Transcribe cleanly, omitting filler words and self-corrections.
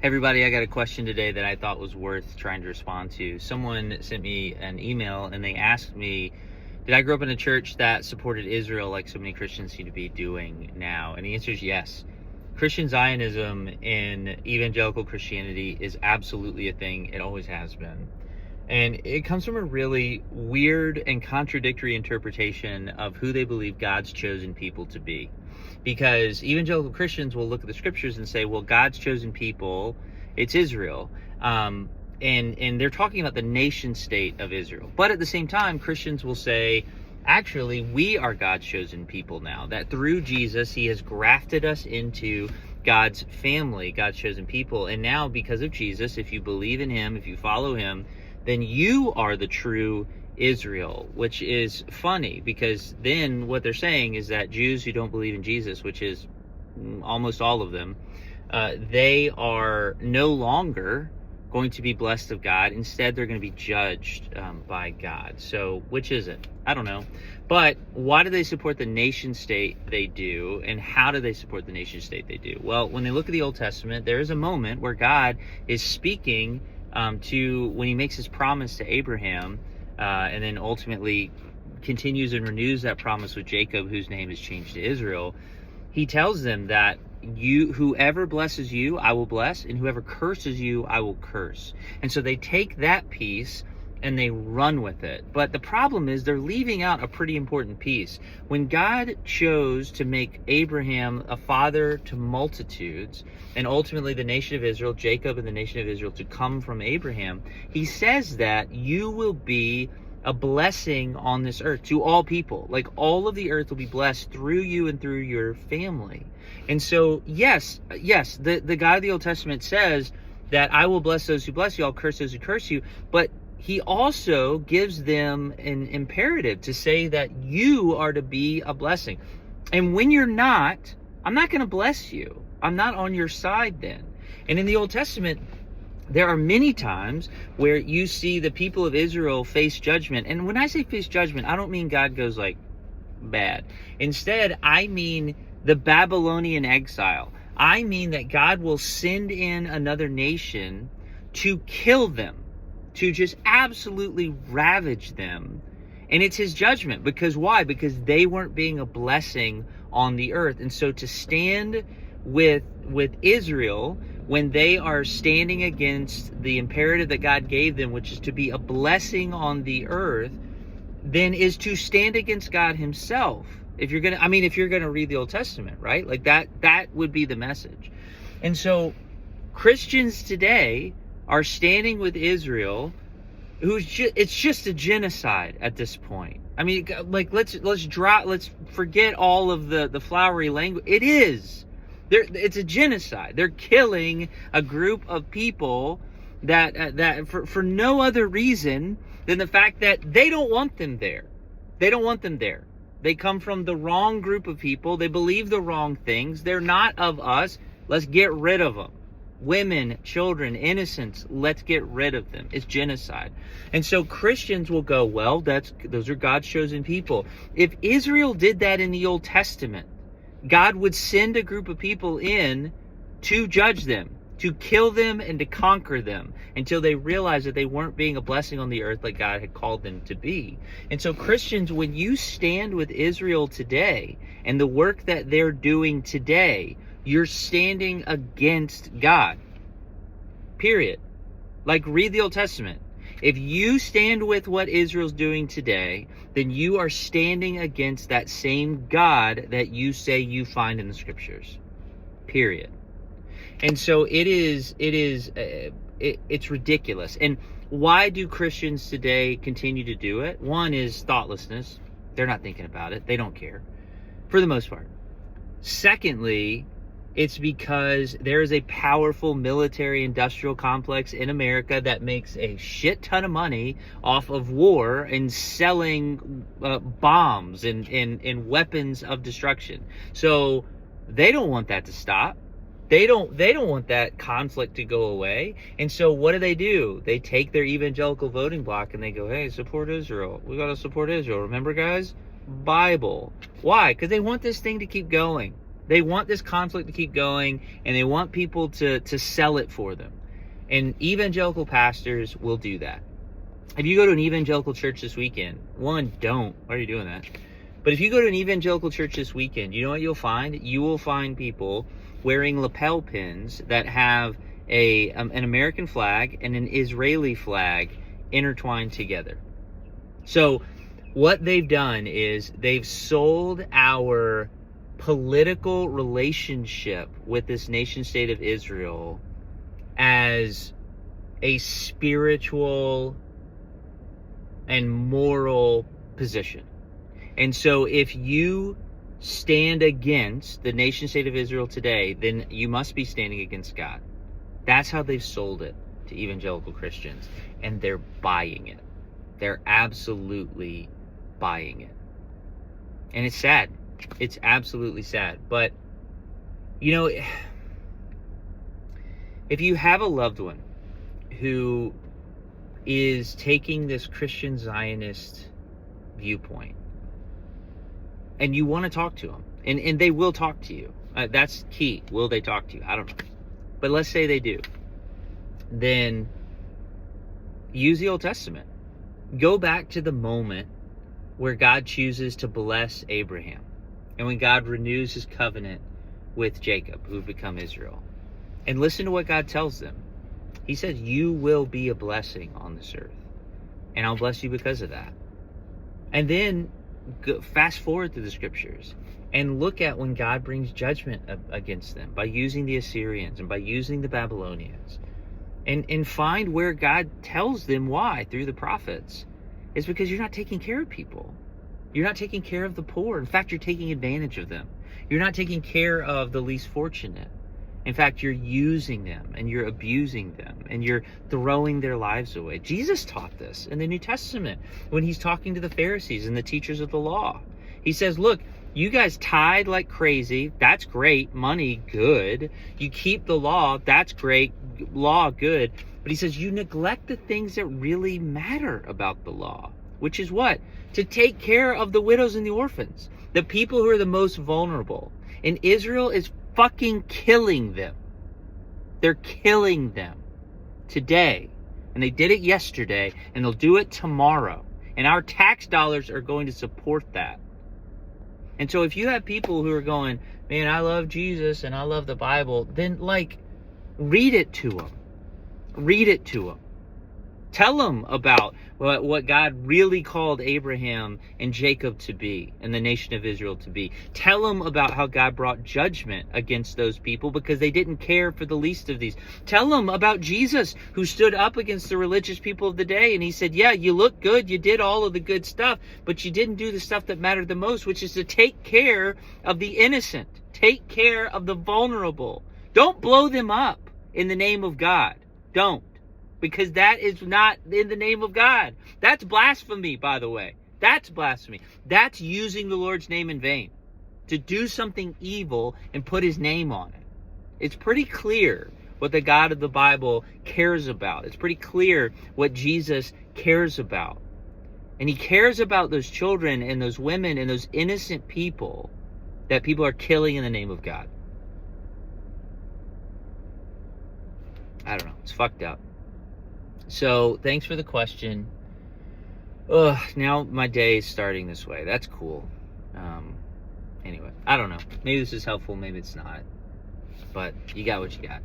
Hey everybody, I got a question today that I thought was worth trying to respond to. Someone sent me an email and they asked me, did I grow up in a church that supported Israel like so many Christians seem to be doing now? And the answer is yes. Christian Zionism in evangelical Christianity is absolutely a thing. It always has been. And it comes from a really weird and contradictory interpretation of who they believe God's chosen people to be. Because evangelical Christians will look at the scriptures and say, well, God's chosen people, it's Israel. And they're talking about the nation state of Israel. But at the same time, Christians will say, actually, we are God's chosen people now. That through Jesus, he has grafted us into God's family, God's chosen people. And now, because of Jesus, if you believe in him, if you follow him, then you are the true Israel, which is funny because then what they're saying is that Jews who don't believe in Jesus, which is almost all of them, they are no longer going to be blessed of God. Instead, they're going to be judged by God. So which is it? I don't know. But why do they support the nation state they do? And how do they support the nation state they do? Well, when they look at the Old Testament, there is a moment where God is speaking when he makes his promise to Abraham, and then ultimately continues and renews that promise with Jacob, whose name is changed to Israel. He tells them that whoever blesses you, I will bless, and whoever curses you, I will curse. And so they take that piece and they run with it. But the problem is they're leaving out a pretty important piece. When God chose to make Abraham a father to multitudes, and ultimately the nation of Israel, Jacob and the nation of Israel, to come from Abraham, he says that you will be a blessing on this earth to all people. Like all of the earth will be blessed through you and through your family. And so, yes, the God of the Old Testament says that I will bless those who bless you, I'll curse those who curse you. But he also gives them an imperative to say that you are to be a blessing. And when you're not, I'm not going to bless you. I'm not on your side then. And in the Old Testament, there are many times where you see the people of Israel face judgment. And when I say face judgment, I don't mean God goes like bad. Instead, I mean the Babylonian exile. I mean that God will send in another nation to kill them, to just absolutely ravage them. And it's his judgment. Because why? Because they weren't being a blessing on the earth. And so to stand with Israel when they are standing against the imperative that God gave them, which is to be a blessing on the earth, then is to stand against God himself. If you're gonna read the Old Testament, right? Like that would be the message. And so Christians today are standing with Israel, it's just a genocide at this point. I mean, like let's forget all of the flowery language. It is. It's a genocide. They're killing a group of people that for no other reason than the fact that they don't want them there. They don't want them there. They come from the wrong group of people. They believe the wrong things. They're not of us. Let's get rid of them. Women, children, innocents, let's get rid of them. It's genocide. And so Christians will go, well, those are God's chosen people. If Israel did that in the Old Testament, God would send a group of people in to judge them, to kill them and to conquer them until they realized that they weren't being a blessing on the earth like God had called them to be. And so Christians, when you stand with Israel today and the work that they're doing today, you're standing against God. Period. Like read the Old Testament. If you stand with what Israel's doing today, then you are standing against that same God that you say you find in the scriptures. Period. And so it's ridiculous. And why do Christians today continue to do it? One is thoughtlessness. They're not thinking about it. They don't care, for the most part. Secondly, it's because there is a powerful military industrial complex in America that makes a shit ton of money off of war and selling bombs and weapons of destruction. So they don't want that to stop. They don't want that conflict to go away. And so what do? They take their evangelical voting block and they go, hey, support Israel. We got to support Israel. Remember, guys? Bible. Why? Because they want this thing to keep going. They want this conflict to keep going, and they want people to sell it for them. And evangelical pastors will do that. If you go to an evangelical church this weekend, one, don't. Why are you doing that? But if you go to an evangelical church this weekend, you know what you'll find? You will find people wearing lapel pins that have an American flag and an Israeli flag intertwined together. So what they've done is they've sold our political relationship with this nation state of Israel as a spiritual and moral position. And so if you stand against the nation state of Israel today, then you must be standing against God. That's how they've sold it to evangelical Christians, and they're buying it. They're absolutely buying it. And it's sad. It's absolutely sad. But, you know, if you have a loved one who is taking this Christian Zionist viewpoint, and you want to talk to them, and they will talk to you. That's key. Will they talk to you? I don't know. But let's say they do. Then use the Old Testament. Go back to the moment where God chooses to bless Abraham, and when God renews his covenant with Jacob, who would become Israel. And listen to what God tells them. He says, you will be a blessing on this earth, and I'll bless you because of that. And then fast forward through the scriptures and look at when God brings judgment against them by using the Assyrians and by using the Babylonians, and find where God tells them why through the prophets. It's because you're not taking care of people. You're not taking care of the poor. In fact, you're taking advantage of them. You're not taking care of the least fortunate. In fact, you're using them and you're abusing them and you're throwing their lives away. Jesus taught this in the New Testament when he's talking to the Pharisees and the teachers of the law. He says, look, you guys tithe like crazy. That's great. Money, good. You keep the law. That's great. Law, good. But he says you neglect the things that really matter about the law, which is what? To take care of the widows and the orphans, the people who are the most vulnerable. And Israel is fucking killing them. They're killing them today. And they did it yesterday, and they'll do it tomorrow. And our tax dollars are going to support that. And so if you have people who are going, man, I love Jesus and I love the Bible, then read it to them. Read it to them. Tell them about what God really called Abraham and Jacob to be and the nation of Israel to be. Tell them about how God brought judgment against those people because they didn't care for the least of these. Tell them about Jesus, who stood up against the religious people of the day, and he said, yeah, you look good, you did all of the good stuff, but you didn't do the stuff that mattered the most, which is to take care of the innocent. Take care of the vulnerable. Don't blow them up in the name of God. Don't. Because that is not in the name of God. That's blasphemy, by the way. That's blasphemy. That's using the Lord's name in vain. To do something evil and put his name on it. It's pretty clear what the God of the Bible cares about. It's pretty clear what Jesus cares about. And he cares about those children and those women and those innocent people that people are killing in the name of God. I don't know. It's fucked up. So, thanks for the question. Now my day is starting this way. That's cool. Anyway, I don't know. Maybe this is helpful, maybe it's not. But you got what you got.